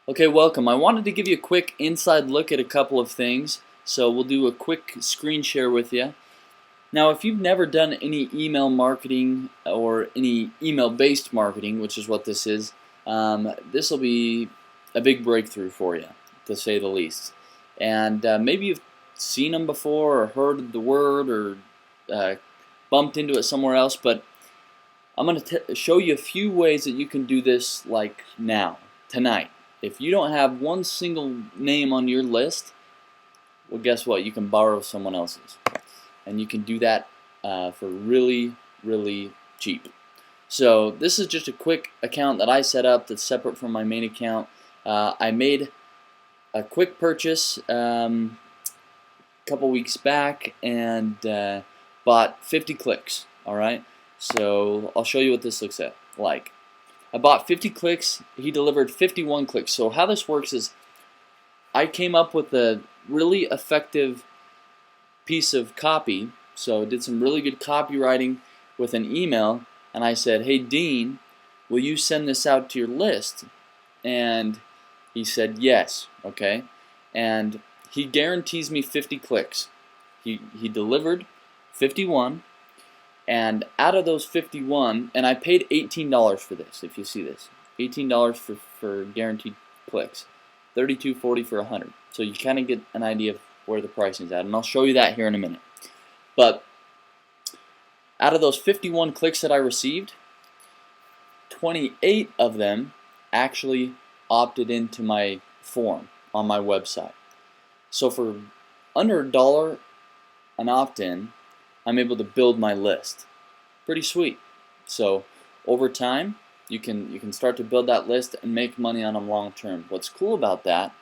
Okay, welcome. I wanted to give you a quick inside look at a couple of things, so we'll do a quick screen share with you. Now, if you've never done any email marketing or any email-based marketing, which is what this is, this will be a big breakthrough for you, to say the least. And maybe you've seen them before or heard the word or bumped into it somewhere else, but I'm going to show you a few ways that you can do this like now, tonight. If you don't have one single name on your list, well, guess what? You can borrow someone else's. And you can do that for really, really cheap. So this is just a quick account that I set up that's separate from my main account. I made a quick purchase a couple weeks back and bought 50 clicks. Alright, so I'll show you what this looks like. I bought 50 clicks, he delivered 51 clicks. So how this works is I came up with a really effective piece of copy, so I did some really good copywriting with an email, and I said, hey Dean, will you send this out to your list? And he said yes. Okay, and he guarantees me 50 clicks. He delivered 51. And out of those 51, and I paid $18 for this, if you see this, $18 for guaranteed clicks, $32.40 for 100. So you kind of get an idea of where the pricing is at, and I'll show you that here in a minute. But out of those 51 clicks that I received, 28 of them actually opted into my form on my website. So for under $1 an opt-in, I'm able to build my list. Pretty sweet. So over time, you can start to build that list and make money on them long term. What's cool about that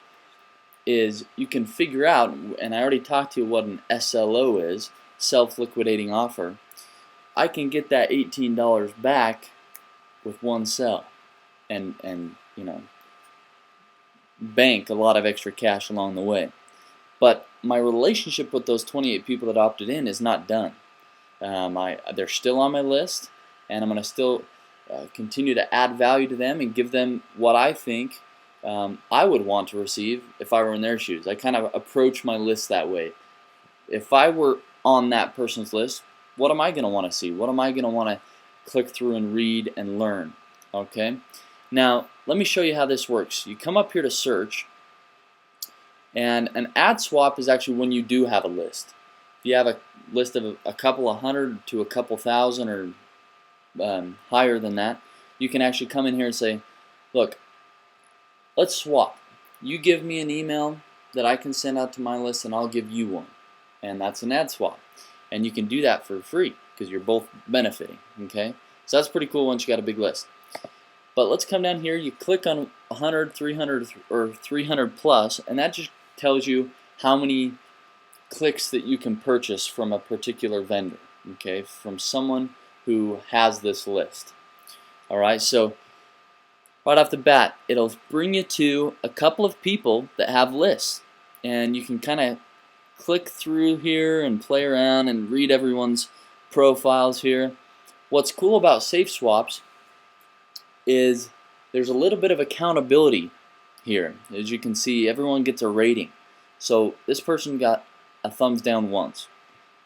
is you can figure out, and I already talked to you what an SLO is, self-liquidating offer. I can get that $18 back with one sell, and you know, bank a lot of extra cash along the way. But my relationship with those 28 people that opted in is not done. They're still on my list, and I'm going to still continue to add value to them and give them what I think I would want to receive if I were in their shoes. I kind of approach my list that way. If I were on that person's list, what am I going to want to see? What am I going to want to click through and read and learn? Okay. Now, let me show you how this works. You come up here to search. And an ad swap is actually when you do have a list. If you have a list of a couple of hundred to a couple thousand or higher than that, you can actually come in here and say, look, let's swap. You give me an email that I can send out to my list, and I'll give you one. And that's an ad swap. And you can do that for free because you're both benefiting. Okay, so that's pretty cool once you got a big list. But let's come down here. You click on 100, 300, or 300 plus, and that just tells you how many clicks that you can purchase from a particular vendor, okay, from someone who has this list. Alright, so right off the bat, it'll bring you to a couple of people that have lists, and you can kind of click through here and play around and read everyone's profiles here. What's cool about safe swaps is there's a little bit of accountability here. As you can see, everyone gets a rating. So this person got a thumbs down once.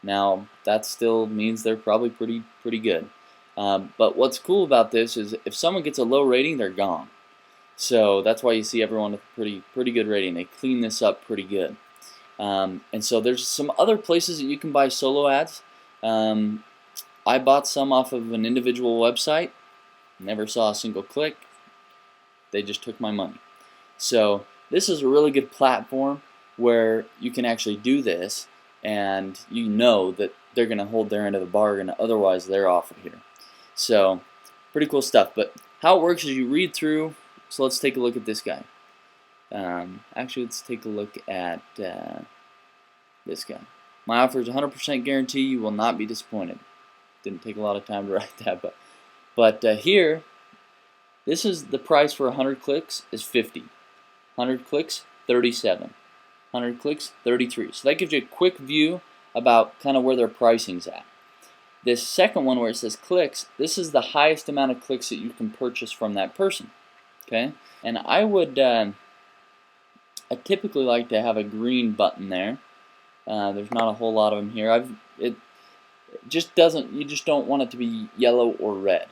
Now that still means they're probably pretty good. But what's cool about this is if someone gets a low rating, they're gone. So that's why you see everyone with a pretty good rating. They clean this up pretty good. And so there's some other places that you can buy solo ads. I bought some off of an individual website. Never saw a single click. They just took my money. So this is a really good platform where you can actually do this, and you know that they're going to hold their end of the bargain, otherwise they're off of here. So pretty cool stuff. But how it works is you read through. So let's take a look at this guy. Actually, let's take a look at this guy. My offer is 100% guarantee. You will not be disappointed. Didn't take a lot of time to write that, but here, this is the price for 100 clicks is 50. 100 clicks, 37. 100 clicks, 33. So that gives you a quick view about kind of where their pricing's at. This second one where it says clicks, this is the highest amount of clicks that you can purchase from that person. Okay, and I would I typically like to have a green button there. There's not a whole lot of them here. It just doesn't. You just don't want it to be yellow or red.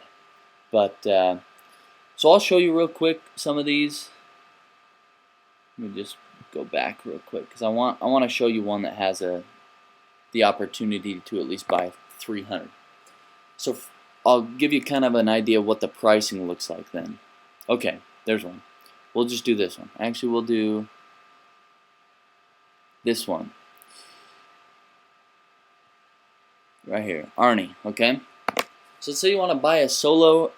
But so I'll show you real quick some of these. Let me just go back real quick because I want to show you one that has the opportunity to at least buy 300. So I'll give you kind of an idea of what the pricing looks like then. Okay, there's one. We'll just do this one. Actually, we'll do this one right here, Arnie. Okay. So let's say you want to buy a solo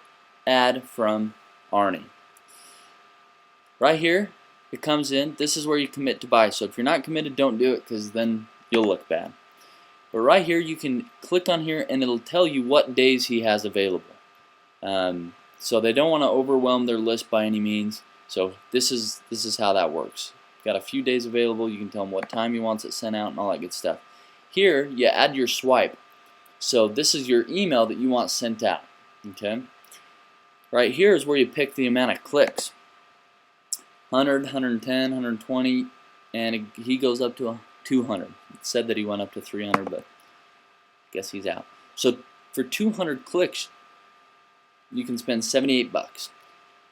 ad from Arnie. Right here, it comes in. This is where you commit to buy. So if you're not committed, don't do it because then you'll look bad. But right here, you can click on here and it'll tell you what days he has available. So they don't want to overwhelm their list by any means. So this is how that works. Got a few days available. You can tell him what time he wants it sent out and all that good stuff. Here, you add your swipe. So this is your email that you want sent out. Okay. Right here is where you pick the amount of clicks. 100, 110, 120, and he goes up to 200. It said that he went up to 300, but I guess he's out. So for 200 clicks, you can spend $78.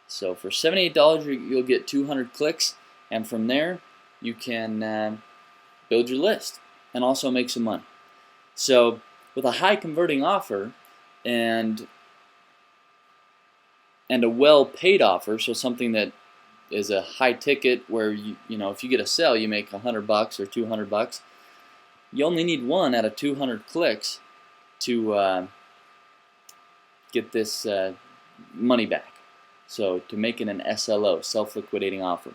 So for $78, you'll get 200 clicks, and from there, you can build your list and also make some money. So with a high converting offer and a well-paid offer, so something that is a high ticket where you know if you get a sale you make $100 or $200, you only need one out of 200 clicks to get this money back. So to make it an SLO, self-liquidating offer.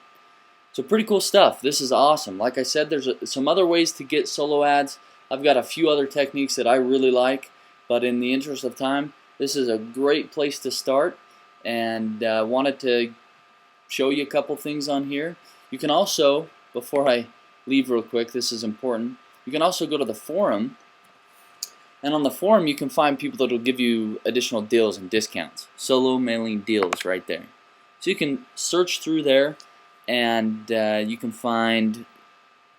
So pretty cool stuff. This is awesome. Like I said, there's some other ways to get solo ads. I've got a few other techniques that I really like, but in the interest of time, this is a great place to start, and wanted to show you a couple things on here. You can also, before I leave real quick, this is important, you can also go to the forum, and on the forum you can find people that will give you additional deals and discounts. Solo mailing deals right there. So you can search through there, and you can find,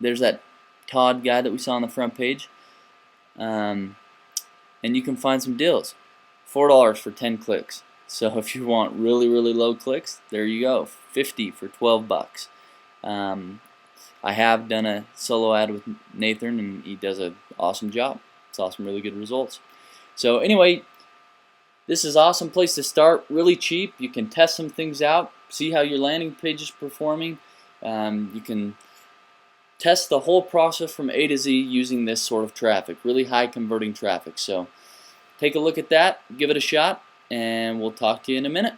there's that Todd guy that we saw on the front page, and you can find some deals. $4 for 10 clicks. So if you want really, really low clicks, there you go. 50 for $12. I have done a solo ad with Nathan, and he does an awesome job. Saw some really good results. So anyway, this is an awesome place to start. Really cheap. You can test some things out, see how your landing page is performing. You can test the whole process from A to Z using this sort of traffic. Really high converting traffic. So take a look at that. Give it a shot, and we'll talk to you in a minute.